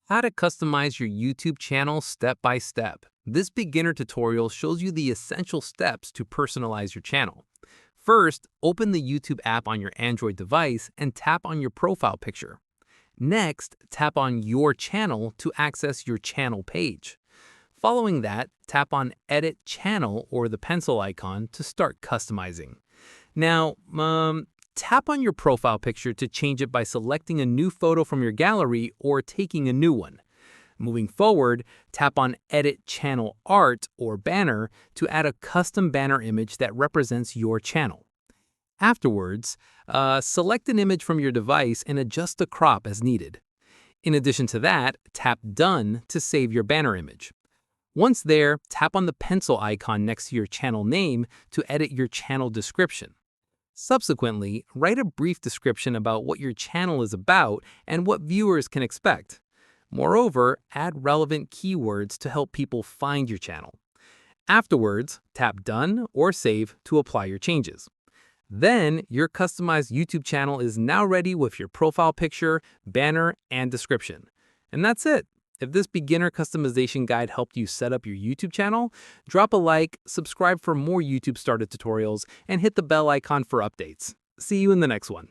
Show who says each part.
Speaker 1: How to customize your YouTube channel step by step. This beginner tutorial shows you the essential steps to personalize your channel. First, open the YouTube app on your Android device and tap on your profile picture. Next, tap on Your Channel to access your channel page. Following that, tap on Edit Channel or the pencil icon to start customizing. Now, tap on your profile picture to change it by selecting a new photo from your gallery or taking a new one. Moving forward, tap on Edit Channel Art or Banner to add a custom banner image that represents your channel. Afterwards, select an image from your device and adjust the crop as needed. In addition to that, tap Done to save your banner image. Once there, tap on the pencil icon next to your channel name to edit your channel description. Subsequently, write a brief description about what your channel is about and what viewers can expect. Moreover, add relevant keywords to help people find your channel. Afterwards, tap Done or Save to apply your changes. Then, your customized YouTube channel is now ready with your profile picture, banner, and description. And that's it. If this beginner customization guide helped you set up your YouTube channel, drop a like, subscribe for more YouTube starter tutorials, and hit the bell icon for updates. See you in the next one.